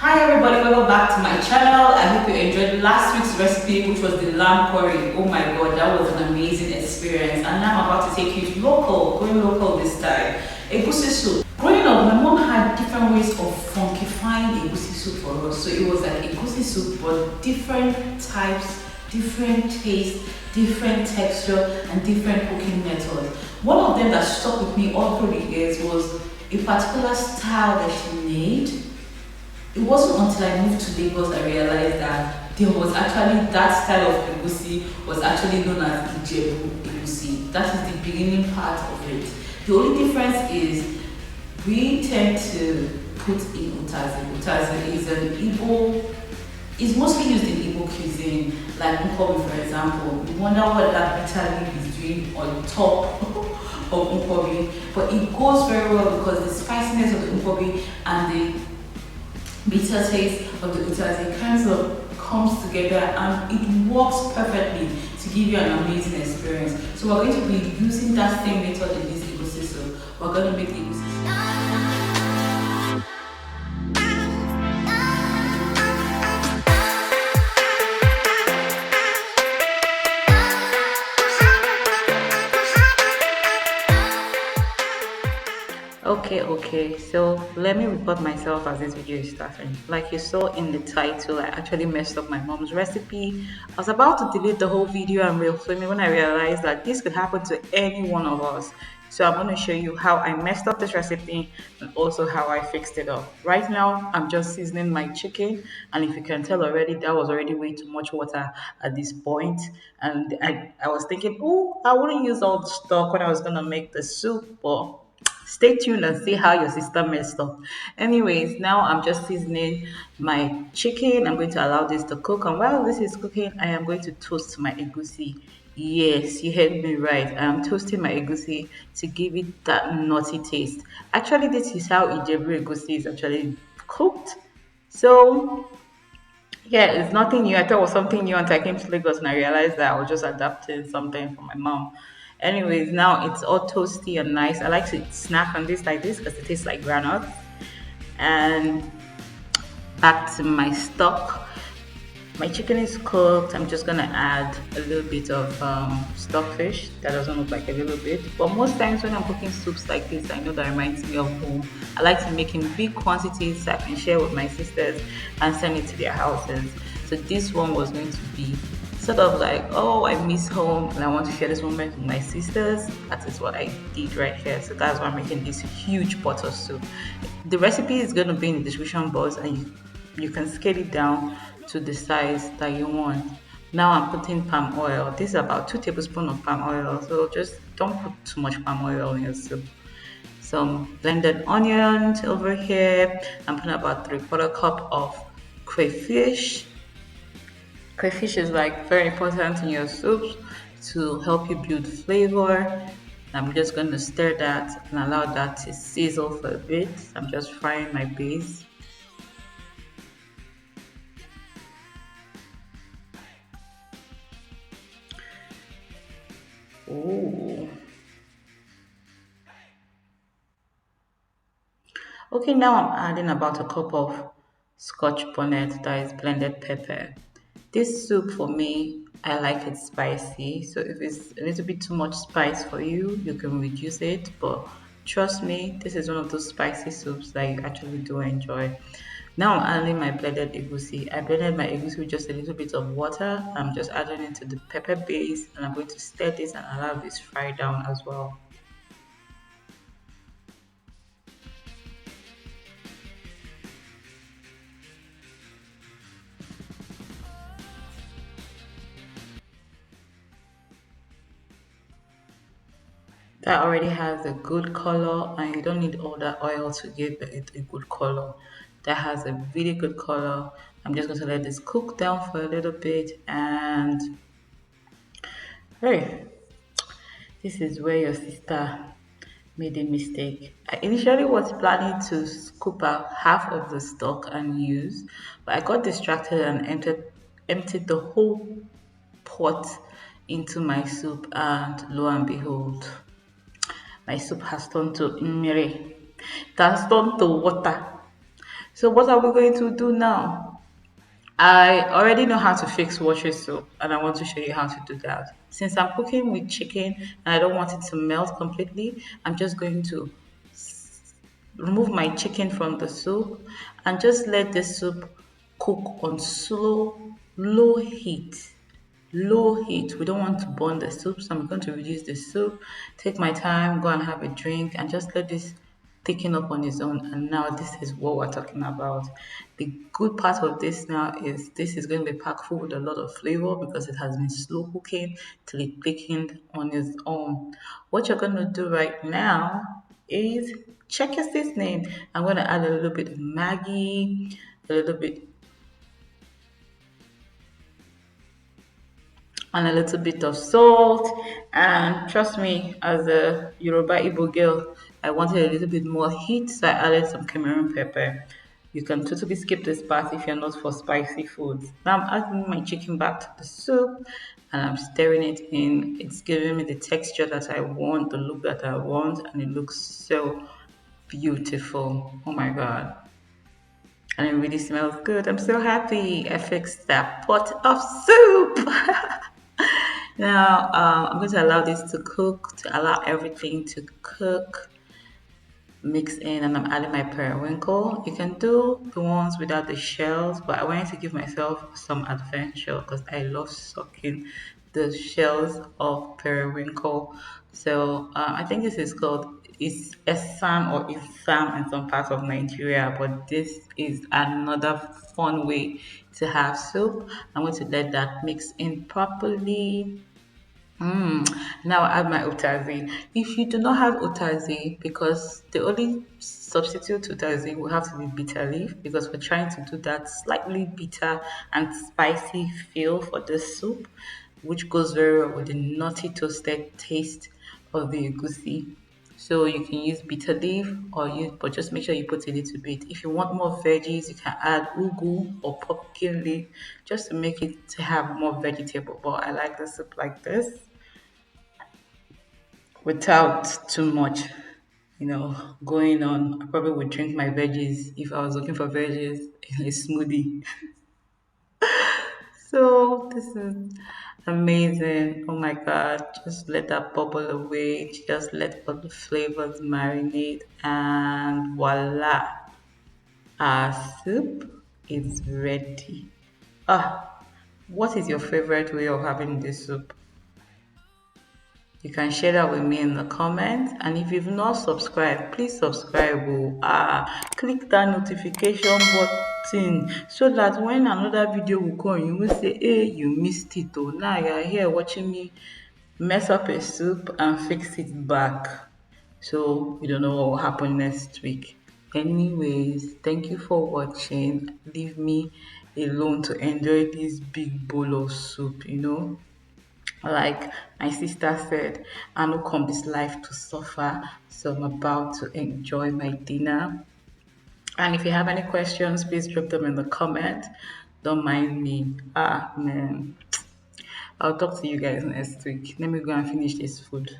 Hi everybody, welcome back to my channel. I hope you enjoyed last week's recipe, which was the lamb curry. Oh my god, that was an amazing experience. And now I'm about to take you going local this time. Egusi soup. Growing up, my mom had different ways of funkifying egusi soup for us. So it was like egusi soup, but different types, different taste, different texture, and different cooking methods. One of them that stuck with me all through the years was a particular style that she made. It wasn't until I moved to Lagos I realized that there was actually that style of egusi was actually known as Ijebu egusi. That is the beginning part of it. The only difference is we tend to put in UTAZI. UTAZI is an Igbo, is mostly used in Igbo cuisine, like Nkobi for example. You wonder what that bitter leaf is doing on top of Nkobi, but it goes very well because the spiciness of the Nkobi and the bitter taste of the UTAZI kind of comes together and it works perfectly to give you an amazing experience. So we're going to be using that same method in this egusi soup. We're going to make the egusi soup. Okay, so let me report myself as this video is starting. Like you saw in the title, I actually messed up my mom's recipe. I was about to delete the whole video and refilm it when I realized that this could happen to any one of us. So I'm going to show you how I messed up this recipe and also how I fixed it up. Right now, I'm just seasoning my chicken, and if you can tell already, that was already way too much water at this point. And I was thinking, oh, I wouldn't use all the stock when I was going to make the soup, but stay tuned and see how your sister messed up. Anyways, now I'm just seasoning my chicken. I'm going to allow this to cook, and while this is cooking, I am going to toast my egusi. Yes, you heard me right. I am toasting my egusi to give it that nutty taste. Actually, this is how Ijebu egusi is actually cooked. So yeah, it's nothing new. I thought it was something new until I came to Lagos and I realized that I was just adapting something from my mom. Anyways, now it's all toasty and nice. I like to snack on this like this because it tastes like granite. And back to my stock. My chicken is cooked. I'm just gonna add a little bit of stockfish. That doesn't look like a little bit, but most times when I'm cooking soups like this, I know that reminds me of home. I like to make in big quantities so I can share with my sisters and send it to their houses. So this one was going to be sort of like, oh, I miss home and I want to share this moment with my sisters. That is what I did right here. So that's why I'm making this huge pot of soup. The recipe is going to be in the description box, and you can scale it down to the size that you want. Now I'm putting palm oil. This is about 2 tablespoons of palm oil. So just don't put too much palm oil in your soup. Some blended onions over here. I'm putting about 3/4 cup of crayfish. Crayfish is like very important in your soups to help you build flavor. I'm just going to stir that and allow that to sizzle for a bit. I'm just frying my base. Ooh. Okay, now I'm adding about a cup of Scotch bonnet, that is blended pepper. This soup for me, I like it spicy. So if it's a little bit too much spice for you, you can reduce it. But trust me, this is one of those spicy soups that you actually do enjoy. Now I'm adding my blended egusi. I blended my egusi with just a little bit of water. I'm just adding it to the pepper base, and I'm going to stir this and allow this fry down as well. That already has a good color, and you don't need all that oil to give it a good color. That has a really good color. I'm just going to let this cook down for a little bit, and hey, this is where your sister made a mistake. I initially was planning to scoop out half of the stock and use, but I got distracted and emptied the whole pot into my soup, and lo and behold, my soup has turned to mmiri. It has turned to water. So what are we going to do now? I already know how to fix water soup and I want to show you how to do that. Since I'm cooking with chicken and I don't want it to melt completely, I'm just going to remove my chicken from the soup and just let the soup cook on low heat. Low heat. We don't want to burn the soup, so I'm going to reduce the soup, take my time, go and have a drink, and just let this thicken up on its own. And now this is what we're talking about. The good part of this now is this is going to be packed full with a lot of flavor because it has been slow cooking till it thickened on its own. What you're going to do right now is check your seasoning. I'm going to add a little bit of Maggi, a little bit and a little bit of salt. And trust me, as a Yoruba Igbo girl, I wanted a little bit more heat, so I added some Cameroon pepper. You can totally skip this part if you're not for spicy foods. Now I'm adding my chicken back to the soup and I'm stirring it in. It's giving me the texture that I want, the look that I want, and it looks so beautiful. Oh my god. And it really smells good. I'm so happy I fixed that pot of soup. Now, I'm going to allow this to cook, to allow everything to cook, mix in, and I'm adding my periwinkle. You can do the ones without the shells, but I wanted to give myself some adventure because I love sucking the shells of periwinkle. So I think this is called it's Esam or Isam in some parts of Nigeria, but this is another fun way to have soup. I'm going to let that mix in properly. Now I add my UTAZI. If you do not have UTAZI, because the only substitute to UTAZI will have to be bitter leaf, because we're trying to do that slightly bitter and spicy feel for this soup, which goes very well with the nutty toasted taste of the egusi. So you can use bitter leaf or use, but just make sure you put a little bit. If you want more veggies, you can add ugu or pumpkin leaf just to make it to have more vegetable. But I like the soup like this without too much, going on. I probably would drink my veggies if I was looking for veggies in a smoothie. So this is amazing. Oh my god. Just let that bubble away. Just let all the flavors marinate and voila. Our soup is ready. What is your favorite way of having this soup? You can share that with me in the comments. And if you've not subscribed, please subscribe. Click that notification button so that when another video will come, you will say, hey, you missed it. Oh, now you're here watching me mess up a soup and fix it back. So you don't know what will happen next week. Anyways, thank you for watching. Leave me alone to enjoy this big bowl of soup. Like my sister said, I no come this life to suffer, so I'm about to enjoy my dinner. And if you have any questions, please drop them in the comment. Don't mind me. Man. I'll talk to you guys next week. Let me go and finish this food.